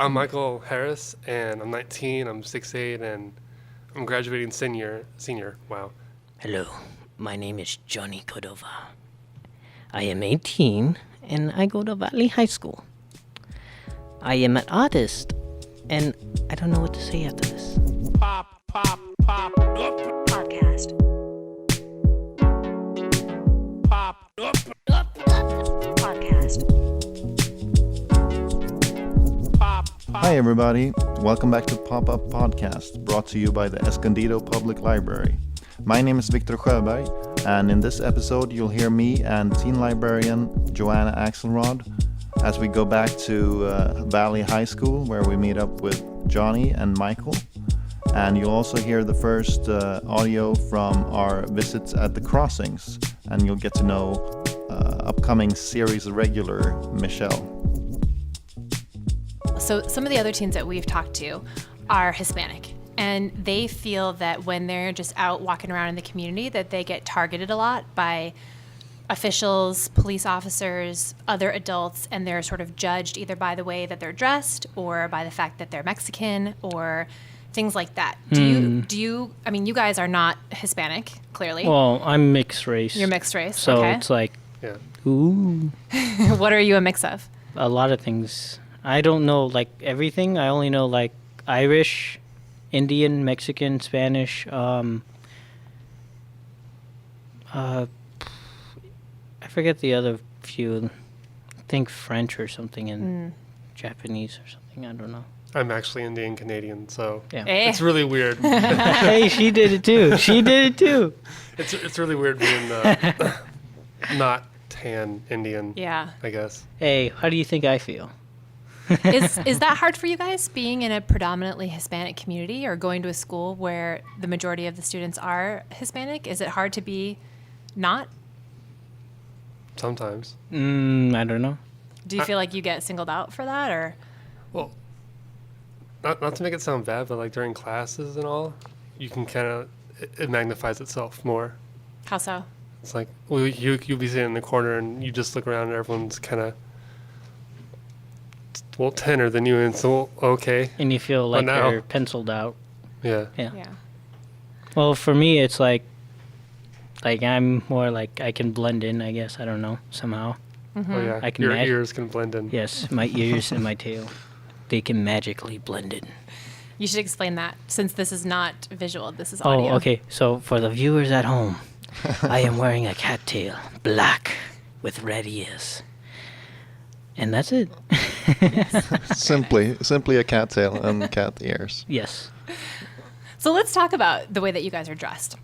I'm Michael Harris, and I'm 19, I'm 6'8", and I'm graduating senior. Wow. Hello, my name is Johnny Cordova. I am 18, and I go to Valley High School. I am an artist, and I don't know what to say after this. PopUp Podcast. PopUp Podcast. Hi everybody, welcome back to PopUp Podcast, brought to you by the Escondido Public Library. My name is Victor Sjöberg, and in this episode you'll hear me and teen librarian Joanna Axelrod as we go back to Valley High School, where we meet up with Johnny and Michael. And you'll also hear the first audio from our visits at the crossings, and you'll get to know upcoming series regular Michelle. So some of the other teens that we've talked to are Hispanic, and they feel that when they're just out walking around in the community that they get targeted a lot by officials, police officers, other adults, and they're sort of judged either by the way that they're dressed or by the fact that they're Mexican or things like that. Do you, I mean, you guys are not Hispanic, clearly. Well, I'm mixed race. You're mixed race, so okay. it's like, Yeah. ooh, What are you a mix of? a lot of things. I don't know, like, everything. I only know, like, Irish, Indian, Mexican, Spanish, I forget the other few. I think French or something, and Japanese or something. I don't know. I'm actually Indian Canadian, so Yeah. it's really weird. Hey, she did it too. It's really weird being not tan Indian, Yeah. I guess. Hey, how do you think I feel? Is that hard for you guys, being in a predominantly Hispanic community or going to a school where the majority of the students are Hispanic? Is it hard to be not? Sometimes. I don't know. Do you feel like you get singled out for that, or? Well, not to make it sound bad, but like during classes and all, you can kind of, it magnifies itself more. How so? It's like, well, you'll be sitting in the corner and you just look around and everyone's kind of, well, tanner than you, and so, okay. And you feel like now. you're penciled out. Yeah. Yeah. Yeah. Well, for me, it's like I'm more like I can blend in, I guess. I don't know, somehow. Mm-hmm. Oh, yeah. I can Your imagine- ears can blend in. Yes, my ears and my tail, they can magically blend in. You should explain that, since this is not visual. This is audio. Oh, okay. So for the viewers at home, I am wearing a cattail, black with red ears. And that's it. Simply a cattail and cat ears. Yes. So let's talk about the way that you guys are dressed.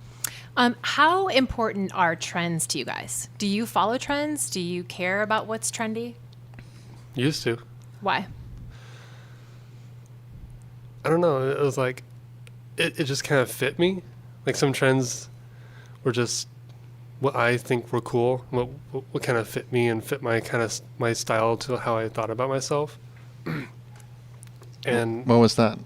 How important are trends to you guys? Do you follow trends? Do you care about what's trendy? Used to. Why? I don't know. It was like, it just kind of fit me. Like some trends were just what I think were cool, what kind of fit me and fit my my style to how I thought about myself. And What was that?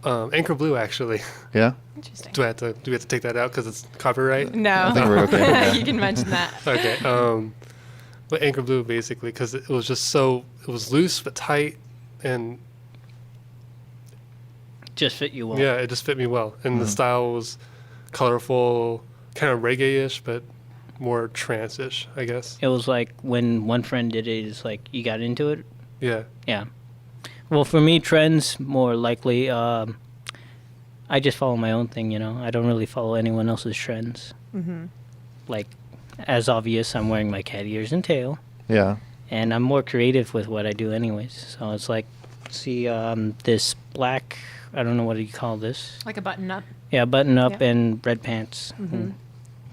Anchor Blue, actually. Yeah? Interesting. Do we have to take that out because it's copyright? No. I think we're okay with that. You can mention that. Okay. But Anchor Blue, basically, because it was just it was loose but tight, and Just fit you well. yeah, it just fit me well. And the style was colorful, kind of reggae-ish, but more trance-ish, I guess. It was like when one friend did it, it's like you got into it. Yeah. Yeah. Well, for me, trends more likely. I just follow my own thing, you know. I don't really follow anyone else's trends. Mm-hmm. Like, as obvious, I'm wearing my cat ears and tail, Yeah. and I'm more creative with what I do, anyways. So it's like, see, this black. I don't know what do you call this. Like a button up. Yeah, button up Yeah. and red pants. Mm-hmm.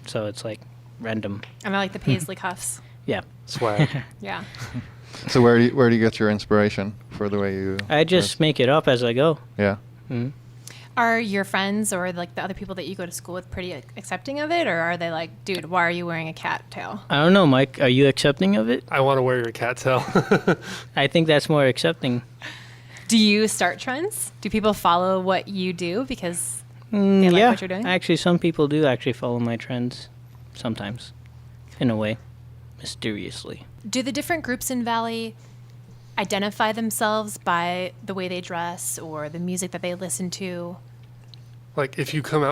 So it's like random. And I like the paisley cuffs. Yeah. Swag. Yeah. So where do you get your inspiration for the way you... I just make it up as I go. Yeah. Mm. Are your friends or like the other people that you go to school with pretty accepting of it, or are they like, dude, why are you wearing a cat tail? I don't know, Mike. Are you accepting of it? I want to wear your cat tail. I think that's more accepting. Do you start trends? Do people follow what you do because they like yeah. what you're doing? Actually, some people do actually follow my trends sometimes, in a way, mysteriously. Do the different groups in Valley identify themselves by the way they dress or the music that they listen to? Like if you come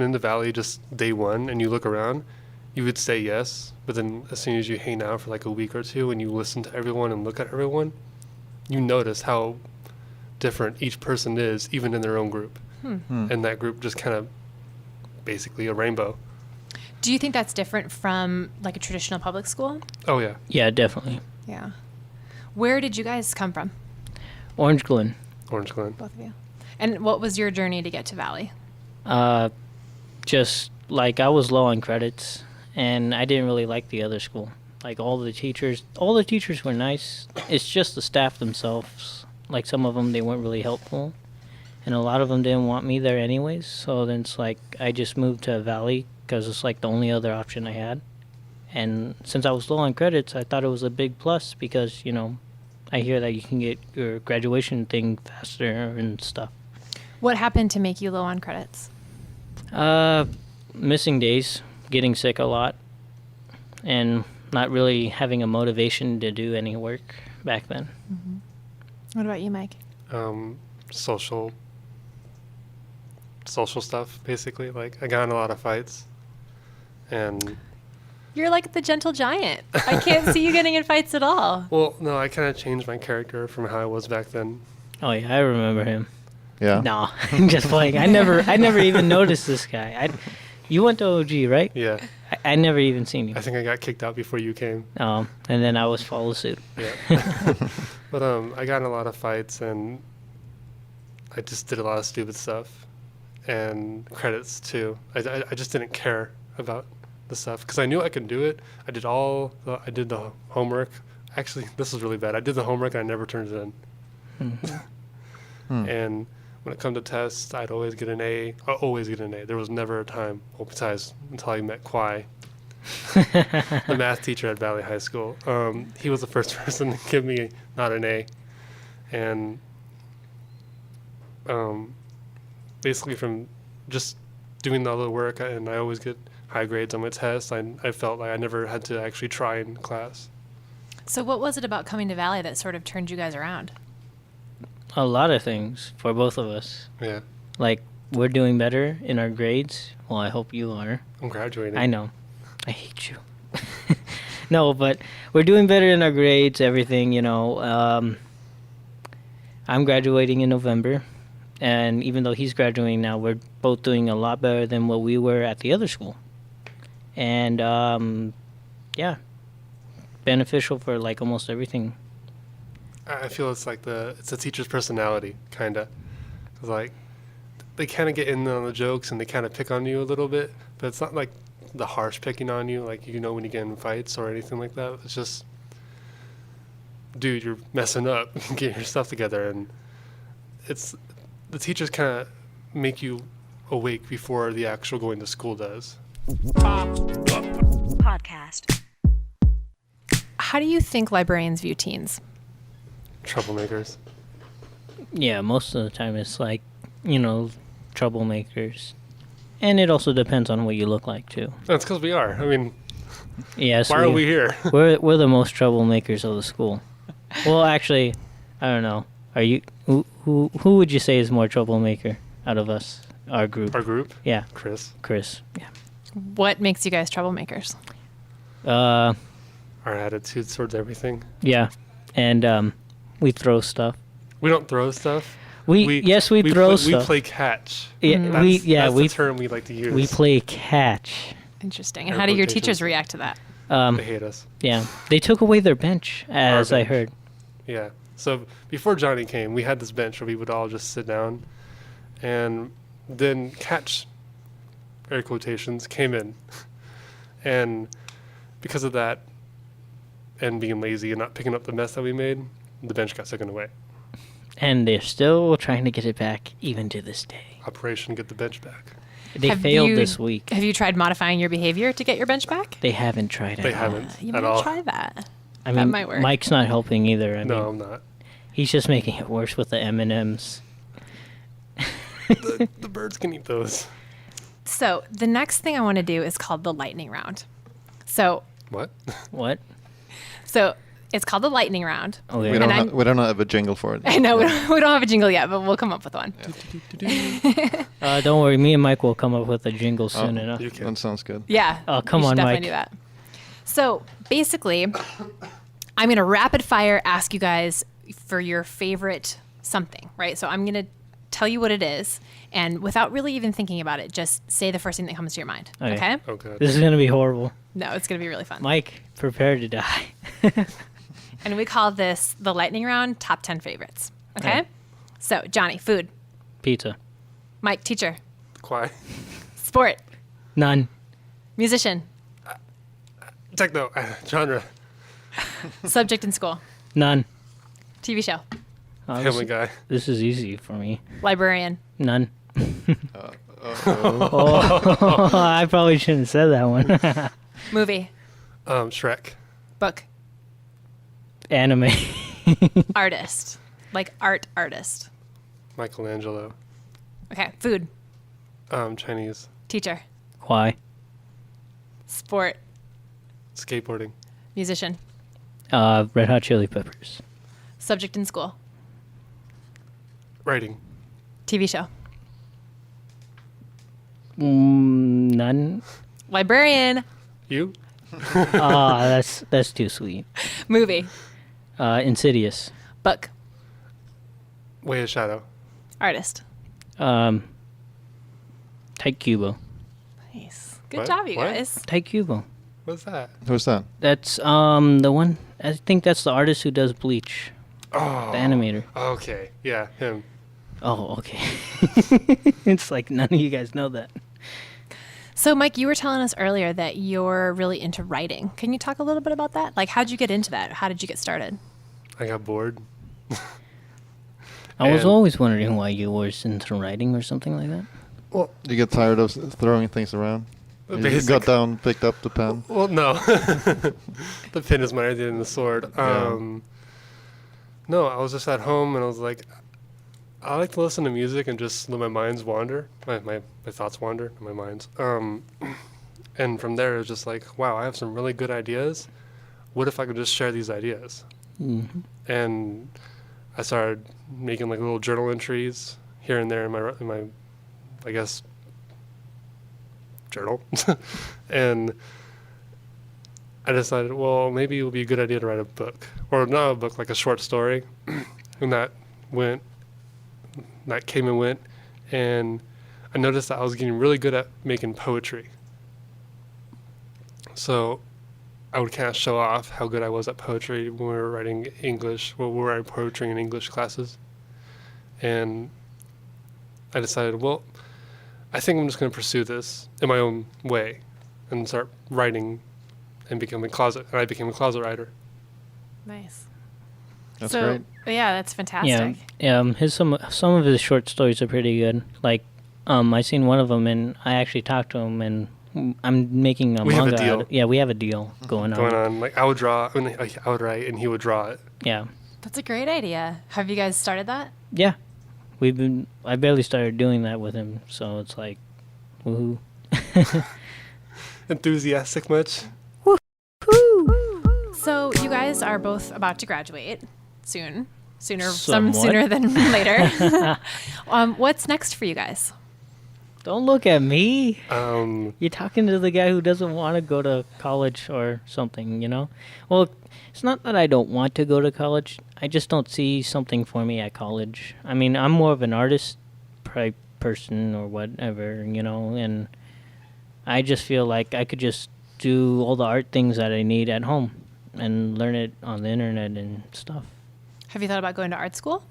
into Valley just day one and you look around, you would say yes, but then as soon as you hang out for like a week or two and you listen to everyone and look at everyone, you notice how different each person is, even in their own group. And that group just kind of basically a rainbow. Do you think that's different from like a traditional public school? Oh yeah. Yeah, definitely. Yeah. Where did you guys come from, Orange Glen. Orange Glen. both of you? And what was your journey to get to Valley? Just like I was low on credits, and I didn't really like the other school. Like all the teachers were nice. It's just the staff themselves. Like some of them, they weren't really helpful, and a lot of them didn't want me there anyways. So then it's like I just moved to Valley because it's like the only other option I had. And since I was low on credits, I thought it was a big plus because, you know, I hear that you can get your graduation thing faster and stuff. What happened to make you low on credits? Missing days, getting sick a lot, and not really having a motivation to do any work back then. What about you, Mike? Social stuff, basically. Like I got in a lot of fights, and You're like the gentle giant. I can't see you getting in fights at all. well, no, I kind of changed my character from how I was back then. Oh yeah, I remember him. Yeah. No, I'm just playing. I never even noticed this guy. You went to OG, right? Yeah, I never even seen you. I think I got kicked out before you came. And then I was follow suit. Yeah. But I got in a lot of fights and I just did a lot of stupid stuff and credits too. I just didn't care about the stuff because I knew I could do it. I did the homework. Actually, this was really bad. I did the homework and I never turned it in. And when it come to tests, I'd always get an A. There was never a time, well, besides until I met Kwai, the math teacher at Valley High School. He was the first person to give me not an A. And basically from just doing all the work, and I always get high grades on my tests, I felt like I never had to actually try in class. So what was it about coming to Valley that sort of turned you guys around? A lot of things for both of us. Yeah, Like we're doing better in our grades. Well, I hope you are. I'm graduating. I know. I hate you. No, but we're doing better in our grades, everything, you know. I'm graduating in November, and even though he's graduating now, we're both doing a lot better than what we were at the other school. And, yeah, beneficial for, like, almost everything. I feel it's like it's a teacher's personality, kind of. Like, they kind of get in on the jokes and they kind of pick on you a little bit, but it's not like the harsh picking on you, like, you know, when you get in fights or anything like that. It's just, dude, you're messing up. Get your stuff together. And it's, the teachers kind of make you awake before the actual going to school does. Podcast. How do you think librarians view teens? Troublemakers. Yeah, most of the time it's like, you know, troublemakers. And it also depends on what you look like, too. That's because we are. I mean, Yes, why are we here? We're the most troublemakers of the school. Well, actually, I don't know. Are you who would you say is more troublemaker out of us? Our group. Our group? Yeah, Chris. Yeah. What makes you guys troublemakers? Our attitudes towards everything. Yeah, and we throw stuff. We don't throw stuff. We throw stuff. We play catch. Yeah, That's the term we like to use. we play catch. Interesting. And Air how do your quotations. teachers react to that? They hate us. Yeah, they took away their bench, as I bench. heard. Yeah. So before Johnny came, we had this bench where we would all just sit down, and then catch, air quotations, came in, and because of that, and being lazy and not picking up the mess that we made, the bench got taken away. And they're still trying to get it back, even to this day. Operation Get the Bench Back. They Have failed you- this week. Have you tried modifying your behavior to get your bench back? They haven't tried it. They haven't You at might all. try that. I That mean, might work. Mike's not helping either. I No, mean, I'm not. he's just making it worse with the M&Ms. The birds can eat those. So the next thing I want to do is called the lightning round. So What? What? It's called the lightning round. Okay. We don't have a jingle for it. I know we don't have a jingle yet, but we'll come up with one. Don't worry, me and Mike will come up with a jingle soon enough. You can. That sounds good. Yeah. Oh, come we should on, definitely Mike. do that. So basically, I'm going to rapid fire ask you guys for your favorite something, right? So I'm going to tell you what it is, and without really even thinking about it, just say the first thing that comes to your mind. Okay. Okay? Oh, God. This is gonna be horrible. No, it's going to be really fun. Mike, prepare to die. And we call this the lightning round top 10 favorites. Okay? Alright. So, Johnny, food. Pizza. Mike, teacher. Quiet. Sport. None. Musician. Techno. Genre. Subject in school. None. TV show. Oh, Family Guy. this is easy for me. Librarian. None. Oh, I probably shouldn't have said that one. Movie. Shrek. Book. Anime. Artist. Like art artist. Michelangelo. Okay. Food. Chinese. Teacher. Why? Sport. Skateboarding. Musician. Red Hot Chili Peppers. Subject in school. Writing. TV show. None. Librarian. You? That's too sweet. Movie. Insidious. Book. Way of Shadow. Artist. Taikubo. Nice. Good What? job, you What? guys. Taikubo. What's that? Who's that? That's the one. I think that's the artist who does Bleach. Oh. The animator. Okay. Yeah, him. Oh, okay. It's like none of you guys know that. So, Mike, you were telling us earlier that you're really into writing. Can you talk a little bit about that? Like, how'd you get into that? How did you get started? I got bored. I was And- always wondering why you were into writing or something like that. Well, You get tired of throwing things around? You basic. got down, picked up the pen. Well, no. The pin is mightier than the sword. No, I was just at home and I was like, I like to listen to music and just let my minds wander. My thoughts wander, not my minds. And from there, it was just like, wow, I have some really good ideas. What if I could just share these ideas? Mm-hmm. And I started making like little journal entries here and there in my I guess, journal. And I decided, well, maybe it would be a good idea to write a book. Or not a book, like a short story. And that came and went. And I noticed that I was getting really good at making poetry. So I would kind of show off how good I was at poetry when we were writing English, we were writing poetry in English classes. And I decided, well, I think I'm just going to pursue this in my own way and start writing and become a closet. And I became a closet writer. Nice. That's so, great. Yeah, that's fantastic. Yeah. Some of his short stories are pretty good. Like, I seen one of them and I actually talked to him and I'm making a We have a manga. deal. Yeah, we have a deal going on. Like I would draw, I would write, and he would draw it. Yeah. That's a great idea. Have you guys started that? Yeah. I barely started doing that with him, so it's like, woohoo. Enthusiastic much? So you guys are both about to graduate soon. Some Somewhat. sooner than later. What's next for you guys? Don't look at me. You're talking to the guy who doesn't want to go to college or something, you know? Well, it's not that I don't want to go to college. I just don't see something for me at college. I mean, I'm more of an artist person or whatever, you know, and I just feel like I could just do all the art things that I need at home and learn it on the internet and stuff. Have you thought about going to art school?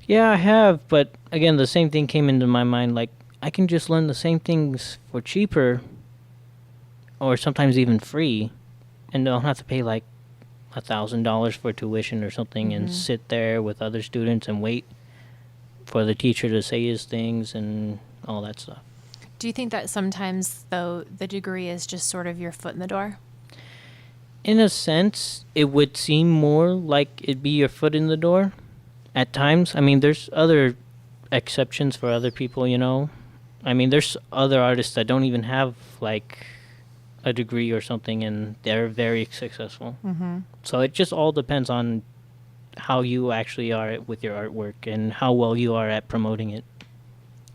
Yeah, I have, but again, the same thing came into my mind, like, I can just learn the same things for cheaper or sometimes even free and don't have to pay like $1,000 for tuition or something and sit there with other students and wait for the teacher to say his things and all that stuff. Do you think that sometimes, though, the degree is just sort of your foot in the door? In a sense, it would seem more like it'd be your foot in the door at times. I mean, there's other exceptions for other people, you know. I mean, there's other artists that don't even have, like, a degree or something, and they're very successful. So it just all depends on how you actually are with your artwork and how well you are at promoting it.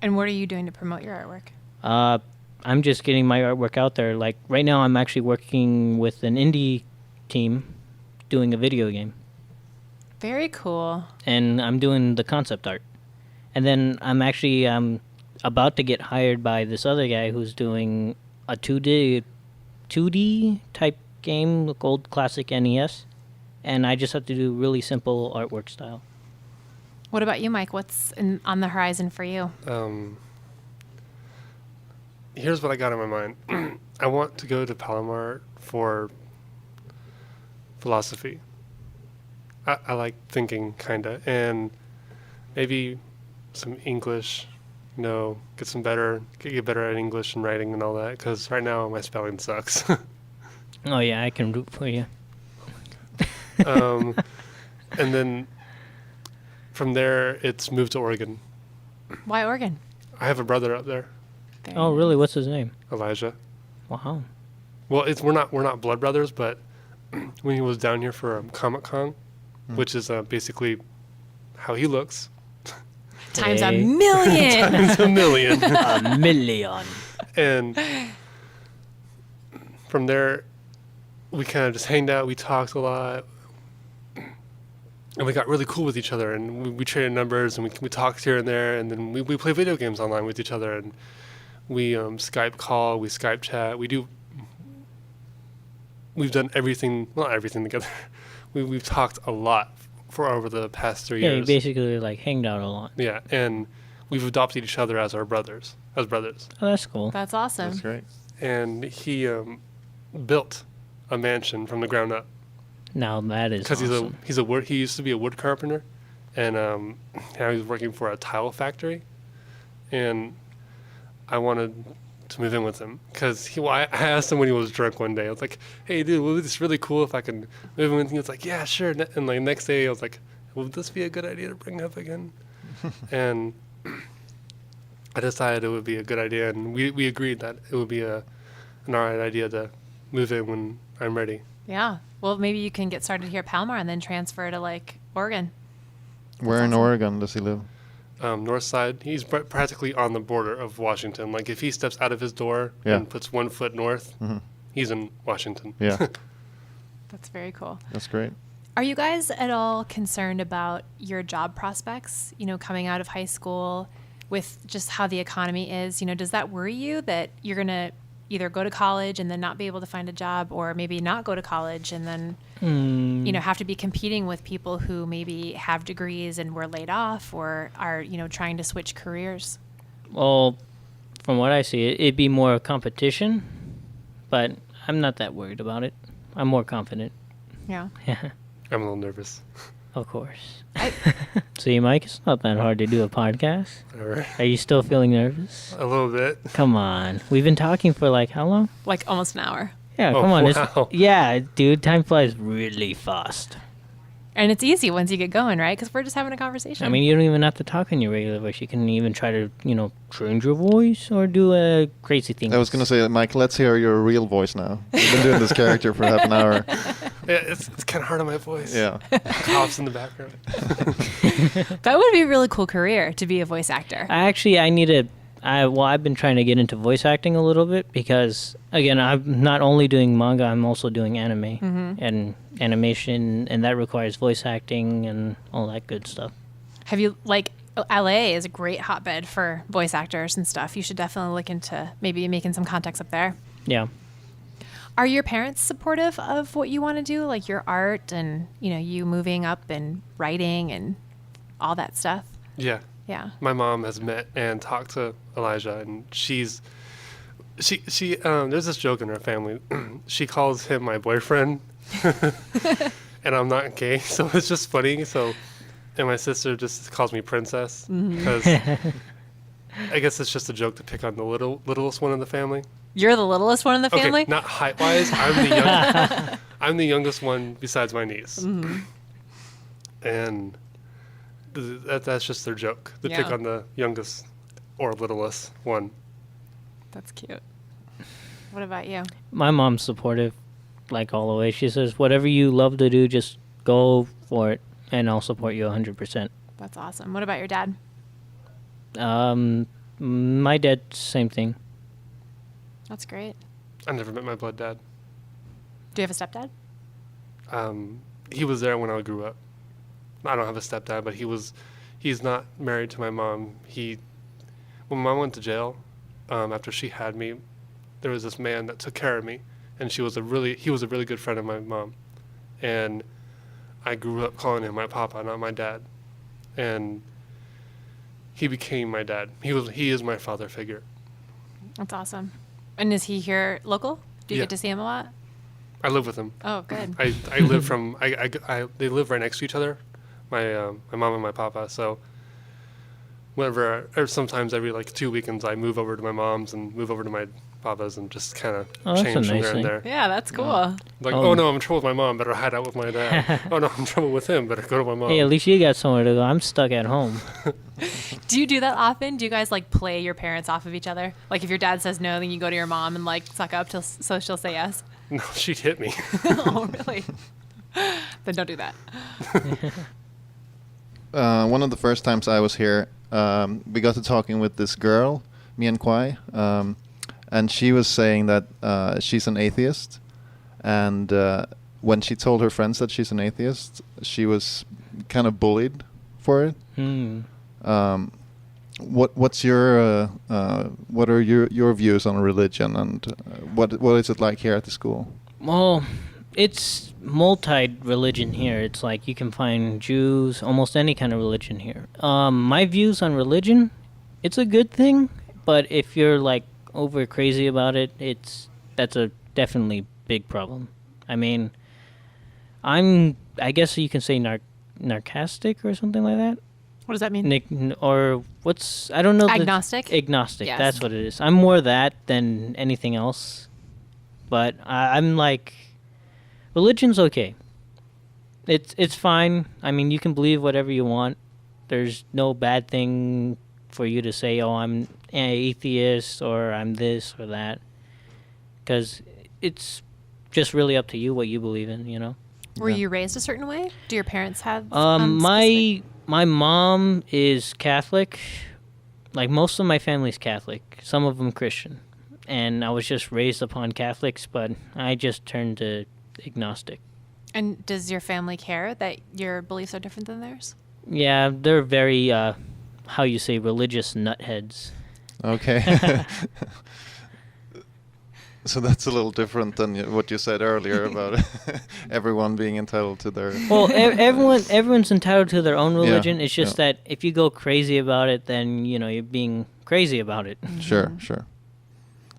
And what are you doing to promote your artwork? I'm just getting my artwork out there. Like right now, I'm actually working with an indie team doing a video game, Very cool. and I'm doing the concept art. And then I'm actually about to get hired by this other guy who's doing a 2D type game, like old classic NES, and I just have to do really simple artwork style. What about you, Mike? What's on the horizon for you? Here's what I got in my mind. I want to go to Palomar for philosophy. I like thinking, kind of, and maybe some English, get better at English and writing and all that, because right now my spelling sucks. Oh yeah, I can root for you. And then from there, it's moved to Oregon. Why Oregon? I have a brother up there, Very Oh nice. really? What's his name? Elijah. Wow. Well, we're not blood brothers, but when he was down here for Comic-Con, which is basically how he looks, Times a Hey. million. it's a million. A million. And from there, we kind of just hanged out. We talked a lot, and we got really cool with each other. And we traded numbers, and we talked here and there. And then we play video games online with each other. And we Skype call, we Skype chat. We've done everything, not everything together. We've talked a lot for over the past 3 Yeah, you years. basically like hanged out a lot. Yeah, and we've adopted each other as our brothers. Oh, that's cool. That's awesome. That's great. And he built a mansion from the ground up. Now that is Because awesome. he used to be a wood carpenter, and now he's working for a tile factory, and I wanted to move in with him because I asked him when he was drunk one day. I was like, "Hey, dude, would this really cool if I can move in with you?" He was like, "Yeah, sure." And like next day, I was like, "Would this be a good idea to bring up again?" And I decided it would be a good idea, and we agreed that it would be an alright idea to move in when I'm ready. Yeah. Well, maybe you can get started here at Palomar and then transfer to like Oregon. Where in awesome. Oregon does he live? North side, he's practically on the border of Washington. Like if he steps out of his door Yeah. and puts 1 foot north, he's in Washington. Yeah, That's very cool. that's great. Are you guys at all concerned about your job prospects, coming out of high school with just how the economy is? Does that worry you that you're going to either go to college and then not be able to find a job, or maybe not go to college and then, have to be competing with people who maybe have degrees and were laid off or are, trying to switch careers? Well, from what I see, it'd be more competition, but I'm not that worried about it. I'm more confident. Yeah. I'm a little nervous. Of course. See, Mike, it's not that hard to do a podcast. All right. Are you still feeling nervous? A little bit. Come on. We've been talking for like how long? Like almost an hour. Yeah, Oh, come on. wow. Yeah, dude, time flies really fast. And it's easy once you get going, right? Because we're just having a conversation. I mean, you don't even have to talk in your regular voice. You can even try to, change your voice or do a crazy thing. I was going to say, Mike, let's hear your real voice now. You've been doing this character for half an hour. Yeah, it's kind of hard on my voice. Yeah. Coughs in the background. that would be a really cool career to be a voice actor. I've been trying to get into voice acting a little bit because, again, I'm not only doing manga, I'm also doing anime and animation, and that requires voice acting and all that good stuff. Have you, LA is a great hotbed for voice actors and stuff. You should definitely look into maybe making some contacts up there. Yeah. Are your parents supportive of what you want to do, like your art and, you moving up and writing and all that stuff? Yeah. Yeah. My mom has met and talked to Elijah, and she there's this joke in her family. She calls him my boyfriend, and I'm not gay, so it's just funny. So, and my sister just calls me princess because I guess it's just a joke to pick on the littlest one in the family. You're the littlest one in the family? Okay, not height wise. I'm the youngest one besides my niece, and that's just their joke. They pick Yeah. on the youngest or littlest one. That's cute. What about you? My mom's supportive, like all the way. She says, whatever you love to do, just go for it, and I'll support you 100%. That's awesome. What about your dad? My dad, same thing. That's great. I never met my blood dad. Do you have a stepdad? He was there when I grew up. I don't have a stepdad, but he's not married to my mom. When my mom went to jail, after she had me, there was this man that took care of me, and he was a really good friend of my mom. And I grew up calling him my papa, not my dad. And he became my dad. He is my father figure. That's awesome. And is he here local? Do you Yeah. get to see him a lot? I live with him. Oh, good. I live from they live right next to each other, my mom and my papa. So whenever, or sometimes every like 2 weekends, I move over to my mom's and move over to my papa's and just kind of Oh, that's a change from nice there and thing. there. Yeah, that's cool. Like, Oh. oh no, I'm in trouble with my mom. Better hide out with my dad. Oh no, I'm in trouble with him. Better go to my mom. Hey, at least you got somewhere to go. I'm stuck at home. Do you do that often? Do you guys like play your parents off of each other? Like if your dad says no, then you go to your mom and like suck up so she'll say yes. No, she'd hit me. Oh, really? Then don't do that. One of the first times I was here, we got to talking with this girl, Mien Kwai, and she was saying that she's an atheist, and when she told her friends that she's an atheist, she was kind of bullied for it. What are your views on religion, and what is it like here at the school? Well, it's multi-religion here. It's like you can find Jews, almost any kind of religion here. My views on religion, it's a good thing, but if you're like over crazy about it, that's a definitely big problem. I mean, I guess you can say narcissistic or something like that. What does that mean? Or I don't know. Agnostic? Agnostic, Yes. that's what it is. I'm more that than anything else. But I'm like, religion's okay. It's fine. I mean, you can believe whatever you want. There's no bad thing for you to say, oh, I'm an atheist or I'm this or that. Because it's just really up to you what you believe in, you know? Were you raised a certain way? Do your parents have My mom is Catholic. Like, most of my family's Catholic. Some of them Christian. And I was just raised upon Catholics, but I just turned to agnostic. And does your family care that your beliefs are different than theirs? Yeah, they're very, how you say, religious nutheads. Okay. So that's a little different than what you said earlier about everyone being entitled to their... Well, everyone's entitled to their own religion. It's just yeah. that if you go crazy about it, then, you know, you're being crazy about it. Sure.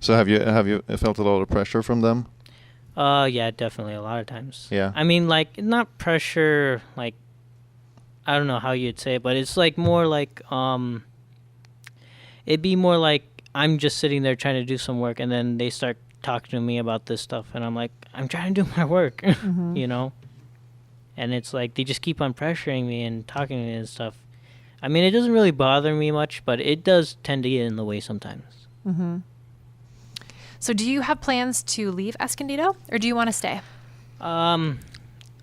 So have you felt a lot of pressure from them? Yeah, definitely, a lot of times. Yeah. I mean, like, not pressure, like, I don't know how you'd say it, but it's like more like, it'd be more like I'm just sitting there trying to do some work, and then they start talking to me about this stuff, and I'm like, I'm trying to do my work, you know? And it's like, they just keep on pressuring me and talking to me and stuff. I mean, it doesn't really bother me much, but it does tend to get in the way sometimes. So do you have plans to leave Escondido, or do you want to stay? Well,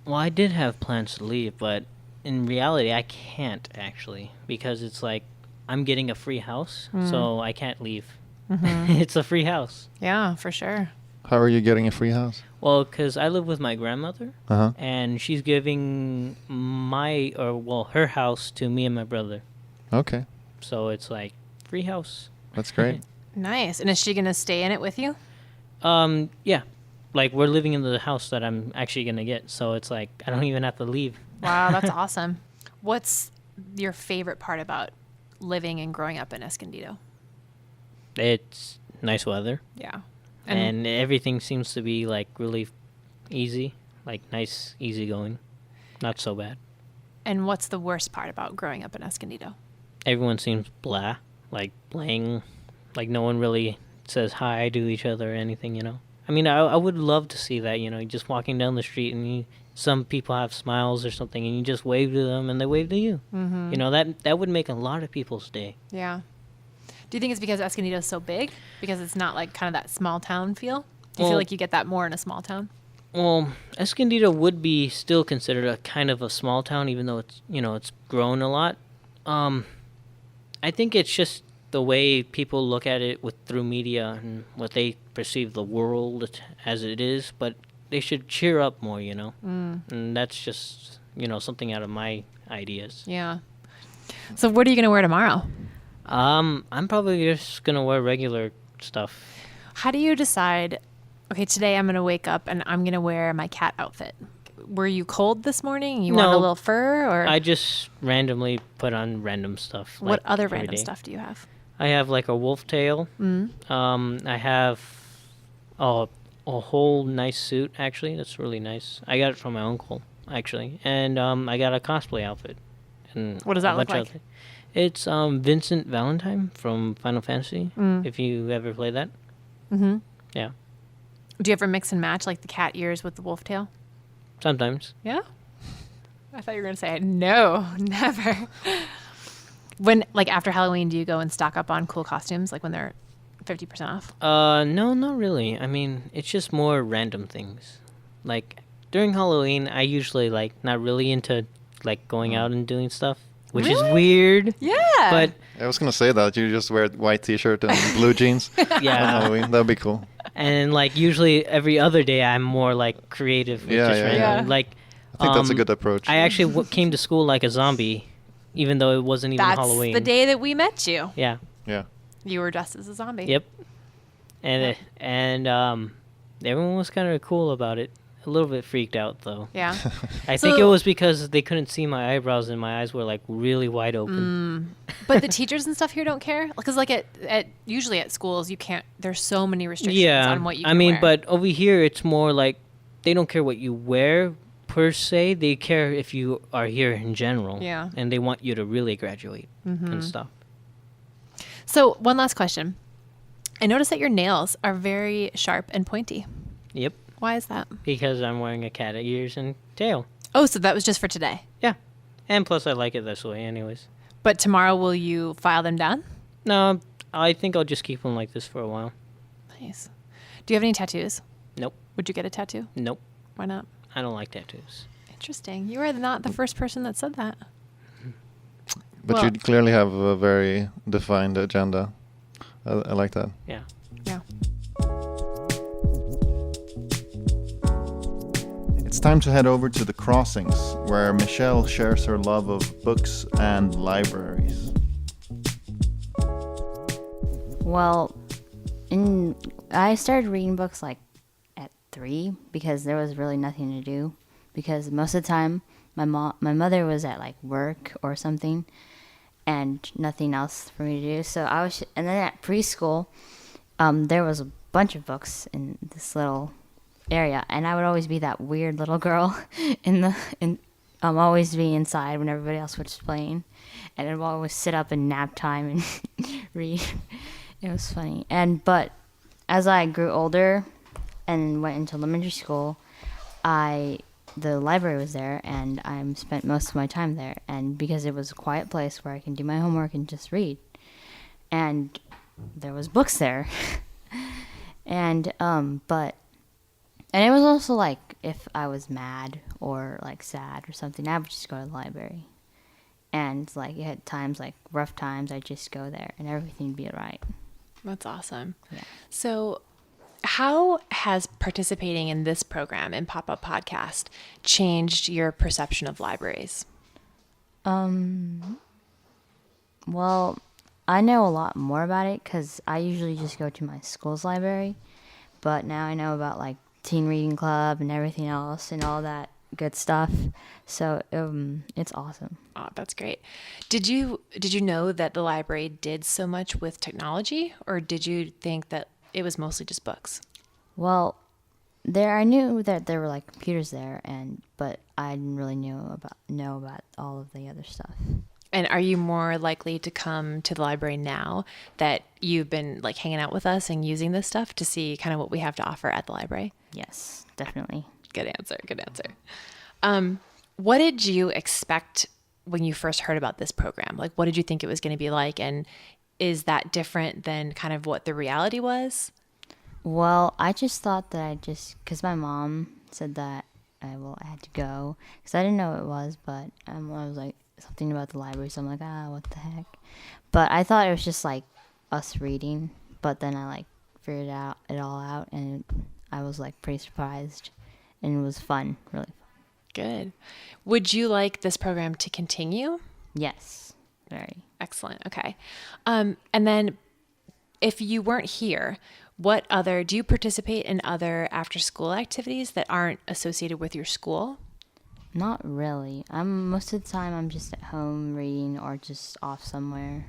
I did have plans to leave, but in reality, I can't, actually, because it's like, I'm getting a free house, so I can't leave. It's a free house. Yeah, for sure. How are you getting a free house? Well, because I live with my grandmother, Uh-huh. and she's giving her house to me and my brother. Okay, So it's like, free house. that's great. Nice. And is she going to stay in it with you? Yeah. Like, we're living in the house that I'm actually going to get, so it's like, I don't even have to leave. Wow, that's awesome. What's your favorite part about living and growing up in Escondido? It's nice weather, Yeah. and everything seems to be, like, really easy, like, nice, easy going. Not so bad. And what's the worst part about growing up in Escondido? Everyone seems blah, like, blang, like, no one really says hi to each other or anything, you know? I mean, I would love to see that, you know, just walking down the street and some people have smiles or something and you just wave to them and they wave to you. You know, that would make a lot of people's day. Yeah. Do you think it's because Escondido is so big? Because it's not like kind of that small town feel? Do you Well- feel like you get that more in a small town? Well, Escondido would be still considered a kind of a small town, even though it's it's grown a lot. I think it's just the way people look at it through media and what they perceive the world as it is. But they should cheer up more, and that's just something out of my ideas. Yeah. So what are you going to wear tomorrow? I'm probably just gonna wear regular stuff. How do you decide, okay, today I'm going to wake up and I'm going to wear my cat outfit? Were you cold this morning? You want a No. little fur? Or I just randomly put on random stuff. what like, other every random day. stuff do you have? I have like a wolf tail. I have a whole nice suit, actually. That's really nice. I got it from my uncle, actually. And I got a cosplay outfit. And What does a that look bunch of like? It's Vincent Valentine from Final Fantasy, if you ever play that. Mm-hmm. Yeah, Do you ever mix and match like the cat ears with the wolf tail? sometimes. Yeah. I thought you were going to say no, never. When, like after Halloween, do you go and stock up on cool costumes, like when they're 50% off? No, not really. I mean, it's just more random things. Like, during Halloween, I usually, not really into, going out and doing stuff, which is weird. Yeah. But, I was gonna say that you just wear white T-shirt and blue jeans on yeah. Halloween. That'd be cool. And, usually every other day, I'm more, creative. With Yeah, just yeah, random. yeah. Like, I think that's a good approach. I actually came to school like a zombie, even though it wasn't even That's Halloween. the day that we met you. Yeah. Yeah. You were dressed as a zombie. Yep. And everyone was kind of cool about it. A little bit freaked out, though. Yeah. I So- think it was because they couldn't see my eyebrows and my eyes were really wide open. But the teachers and stuff here don't care? Because usually at schools, you can't, there's so many restrictions on what you can I mean, wear. but over here it's more like they don't care what you wear per se. They care if you are here in general. Yeah. And they want you to really graduate and stuff. So one last question. I noticed that your nails are very sharp and pointy. Yep. Why is that? Because I'm wearing a cat ears and tail. Oh, so that was just for today. Yeah. And plus I like it this way anyways. But tomorrow, will you file them down? No, I think I'll just keep them like this for a while. Nice. Do you have any tattoos? Nope. Would you get a tattoo? Nope. Why not? I don't like tattoos. Interesting. You are not the first person that said that. But Well- you clearly have a very defined agenda. I like that. Yeah. Yeah. It's time to head over to the Crossings, where Michelle shares her love of books and libraries. Well, I started reading books at 3 because there was really nothing to do. Because most of the time, my mother was at work or something, and nothing else for me to do. So and then at preschool, there was a bunch of books in this little area, and I would always be that weird little girl always be inside when everybody else was playing, and I'd always sit up in nap time and read. It was funny. But as I grew older and went into elementary school, the library was there, and I spent most of my time there. And because it was a quiet place where I can do my homework and just read, and there was books there, and it was also if I was mad or sad or something, I would just go to the library. And you had times rough times, I'd just go there and everything would be alright. That's awesome. Yeah. So how has participating in this program in PopUp Podcast changed your perception of libraries? Well, I know a lot more about it because I usually just go to my school's library, but now I know about teen reading club and everything else and all that good stuff. So it's awesome. Oh, that's great. Did you know that the library did so much with technology, or did you think that it was mostly just books? Well, I knew that there were computers there, but I didn't really know about all of the other stuff. And are you more likely to come to the library now that you've been hanging out with us and using this stuff to see kind of what we have to offer at the library? Yes, definitely. Good answer. Good answer. What did you expect when you first heard about this program? What did you think it was going to be like? And is that different than kind of what the reality was? Well, I just thought that because my mom said that I had to go because I didn't know what it was, but I was like something about the library, so I'm like, what the heck? But I thought it was just like us reading, but then I like figured it all out, and I was like pretty surprised, and it was fun, really fun. Good. Would you like this program to continue? Yes, very. Excellent. Okay. And then if you weren't here, do you participate in other after school activities that aren't associated with your school? Not really. Most of the time I'm just at home reading or just off somewhere.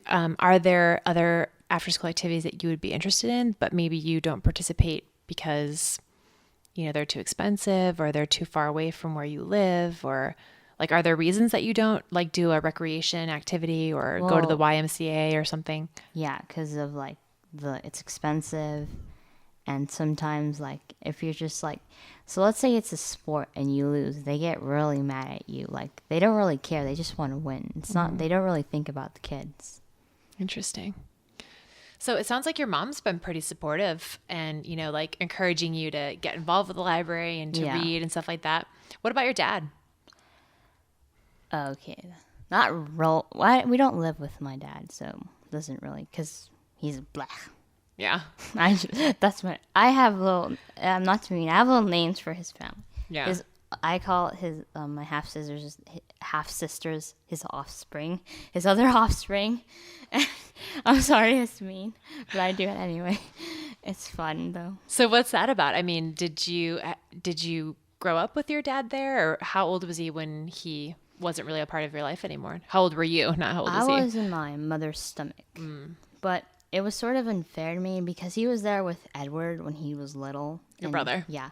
Are there other after school activities that you would be interested in, but maybe you don't participate because, they're too expensive or they're too far away from where you live, or like, are there reasons that you don't like do a recreation activity or go to the YMCA or something? Yeah, because of like it's expensive, and sometimes like if you're just like, so let's say it's a sport and you lose, they get really mad at you. Like they don't really care, they just want to win. It's not, they don't really think about the kids. Interesting. So it sounds like your mom's been pretty supportive and, like encouraging you to get involved with the library and to read and stuff like that. What about your dad? Okay, not real. We don't live with my dad, so doesn't really, because he's black. Yeah. That's what I have little. Not to mean, I have little names for his family. Yeah. I call his my half sisters his offspring, his other offspring. I'm sorry, it's mean, but I do it anyway. It's fun though. So what's that about? I mean, did you grow up with your dad there, or how old was he when he wasn't really a part of your life anymore? How old were you? Not how old was he? I was in my mother's stomach, but it was sort of unfair to me because he was there with Edward when he was little. Your brother? Yeah,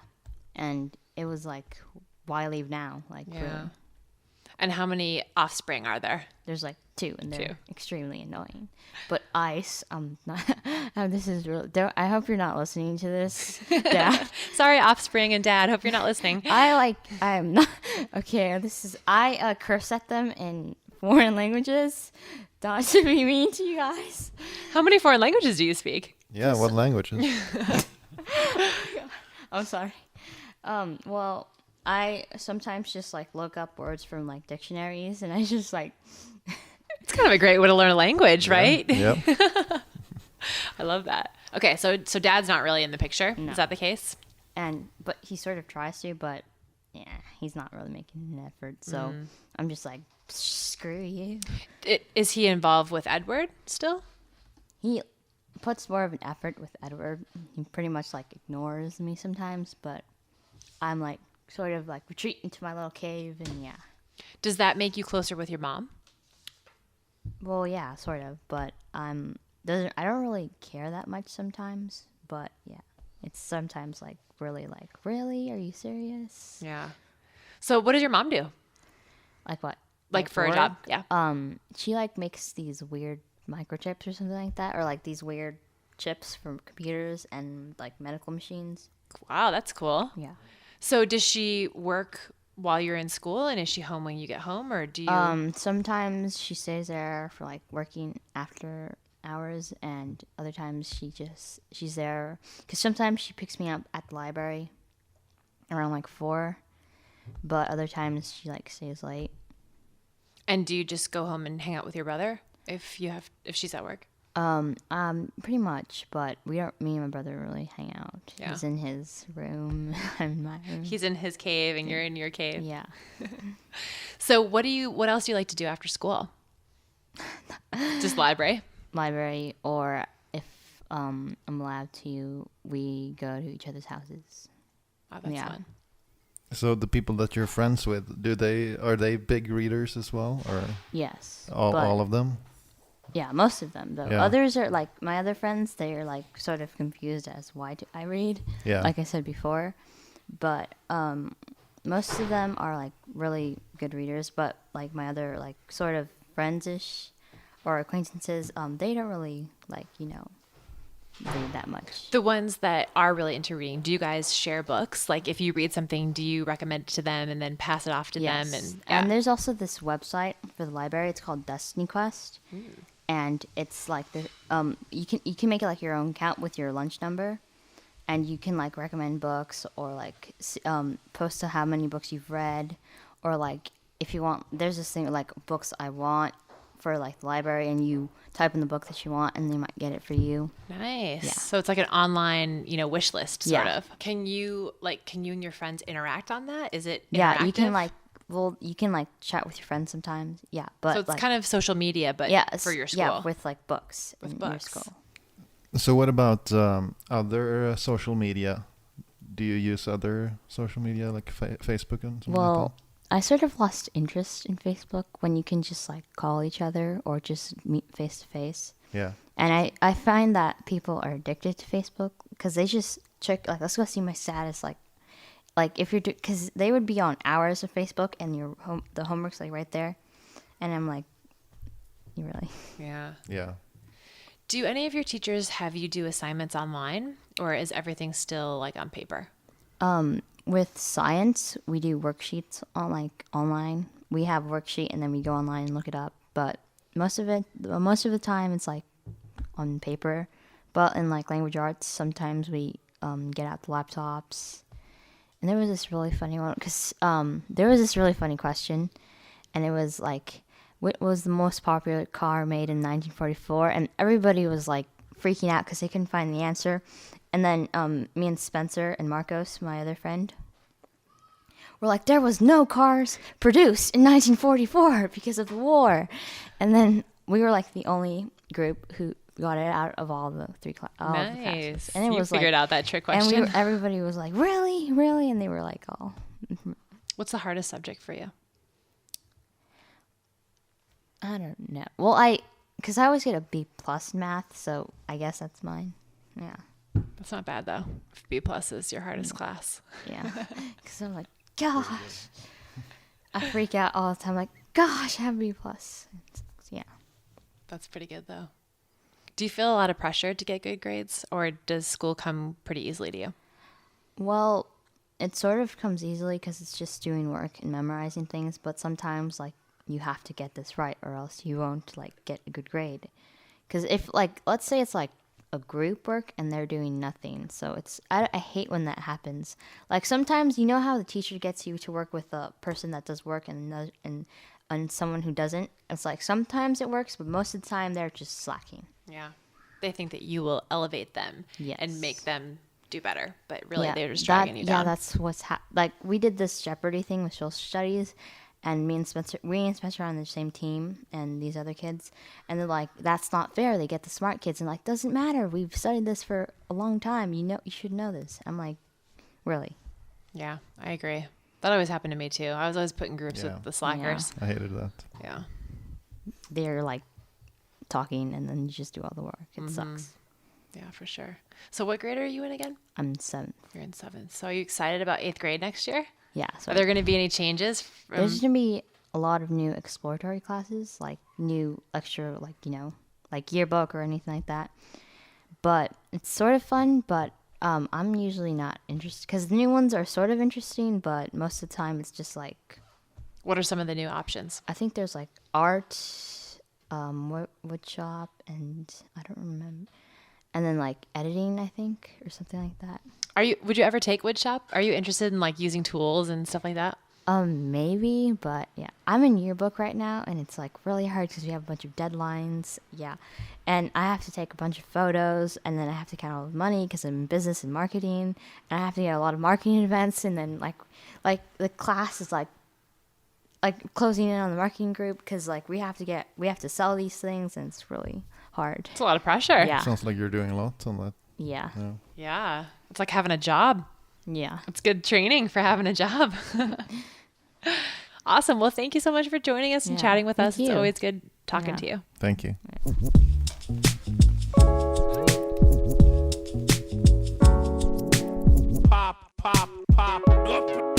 and it was like, why leave now? Like, yeah. really. And how many offspring are there? There's like 2, and they're 2. extremely annoying. But Ice, not. This is real. I hope you're not listening to this, Dad. Sorry, offspring and dad. Hope you're not listening. I'm not. Okay, I curse at them in foreign languages. Not to be mean to you guys. How many foreign languages do you speak? Yeah, what languages? I'm sorry. Well, I sometimes just like look up words from like dictionaries, and I just like. It's kind of a great way to learn a language, right? Yep. I love that. Okay, so dad's not really in the picture. No. Is that the case? But he sort of tries to, but yeah, he's not really making an effort. So I'm just like, screw you. Is he involved with Edward still? He puts more of an effort with Edward. He pretty much like ignores me sometimes, but I'm like sort of like retreat into my little cave, and yeah. Does that make you closer with your mom? Well, yeah, sort of, but I don't really care that much sometimes, but yeah, it's sometimes like, really, are you serious? Yeah. So what does your mom do? Like what? Like for a work? job? Yeah. She like makes these weird microchips or something like that, or like these weird chips from computers and like medical machines. Wow, that's cool. Yeah. So does she work while you're in school, and is she home when you get home, or do you? Sometimes she stays there for like working after hours, and other times she's there because sometimes she picks me up at the library around like 4, but other times she like stays late. And do you just go home and hang out with your brother if she's at work? Pretty much, but me and my brother really hang out. Yeah. He's in his room, I'm in my room. He's in his cave and you're in your cave. Yeah. So what else do you like to do after school? Just library? Library, or if I'm allowed to, we go to each other's houses. Oh, that's Yeah. fun. So the people that you're friends with, are they big readers as well, or Yes. all of them? Yeah, most of them though. Yeah. Others are like my other friends. They are like sort of confused as why do I read? Yeah. Like I said before, but most of them are like really good readers. But like my other like sort of friends-ish or acquaintances, they don't really like read that much. The ones that are really into reading, do you guys share books? Like if you read something, do you recommend it to them and then pass it off to them? And there's also this website for the library. It's called Destiny Quest. and it's like the you can make it like your own account with your lunch number, and you can like recommend books or like post to how many books you've read, or like if you want, there's this thing like books I want for like the library, and you type in the book that you want and they might get it for you. Nice. Yeah. So it's like an online, wish list sort Yeah. of. Can you and your friends interact on that? Is it Yeah, interactive? you can like chat with your friends sometimes. Yeah, but So it's like, kind of social media, but for your school. Yeah, with like books With in your books. school. So what about other social media? Do you use other social media like Facebook and something Well, like I sort of lost interest in Facebook when you can just like call each other or just meet face to face. that? Yeah. And I find that people are addicted to Facebook because they just check, like, let's go see my status. Like if you're, because they would be on hours of Facebook and the homework's like right there. And I'm like, you really? Yeah. Yeah. Do any of your teachers have you do assignments online, or is everything still like on paper? With science, we do worksheets online. We have a worksheet and then we go online and look it up. But most of the time it's like on paper. But in like language arts, sometimes we get out the laptops. And there was this really funny one because there was this really funny question, and it was like, what was the most popular car made in 1944? And everybody was like freaking out because they couldn't find the answer. And then me and Spencer and Marcos, my other friend, were like, there was no cars produced in 1944 because of the war. And then we were like the only group who got it out of all the three classes. Nice. And it you was figured like, out that trick question. and everybody was like, really? Really? And they were like, oh. What's the hardest subject for you? I don't know. Well, because I always get a B+ in math, so I guess that's mine. Yeah. That's not bad though. If B+ is your hardest class. Yeah. Because I'm like, gosh. I freak out all the time. Like, gosh, I have B+. Yeah. That's pretty good though. Do you feel a lot of pressure to get good grades, or does school come pretty easily to you? Well, it sort of comes easily because it's just doing work and memorizing things, but sometimes, like, you have to get this right or else you won't, like, get a good grade. Because if, like, let's say it's, like, a group work and they're doing nothing. So I hate when that happens. Like, sometimes, you know how the teacher gets you to work with a person that does work and someone who doesn't? It's like, sometimes it works, but most of the time they're just slacking. Yeah. They think that you will elevate them Yes. and make them do better, but really Yeah, they're just dragging you down. Yeah, that's what's like, we did this Jeopardy thing with social studies, and me and Spencer are on the same team, and these other kids, and they're like, that's not fair. They get the smart kids, and like, doesn't matter. We've studied this for a long time. You should know this. I'm like, really? Yeah, I agree. That always happened to me too. I was always put in groups Yeah. with the slackers. I hated that. Yeah. They're like talking, and then you just do all the work. It sucks. Yeah, for sure. So what grade are you in again? I'm 7th. You're in 7th. So are you excited about 8th grade next year? Yeah. So Are there going to be any changes? there's gonna be a lot of new exploratory classes, like new lecture, like, like yearbook or anything like that. But it's sort of fun, but I'm usually not interested because the new ones are sort of interesting, but most of the time it's just like, What are some of the new options? I think there's like art, wood shop, and I don't remember, and then like editing, I think, or something like that. Would you ever take woodshop? Are you interested in like using tools and stuff like that? Maybe, but yeah, I'm in yearbook right now, and it's like really hard because we have a bunch of deadlines. Yeah, and I have to take a bunch of photos, and then I have to count all the money because I'm in business and marketing, and I have to get a lot of marketing events, and then like the class is like closing in on the marketing group because like we have to sell these things, and it's really hard. It's a lot of pressure. Yeah. Sounds like you're doing a lot on that. Yeah, Yeah. Yeah. It's like having a job. yeah. It's good training for having a job. Awesome. Well, thank you so much for joining us and Yeah, chatting with thank us. It's you. always good talking Yeah. to you. Thank you. Pop, pop, pop.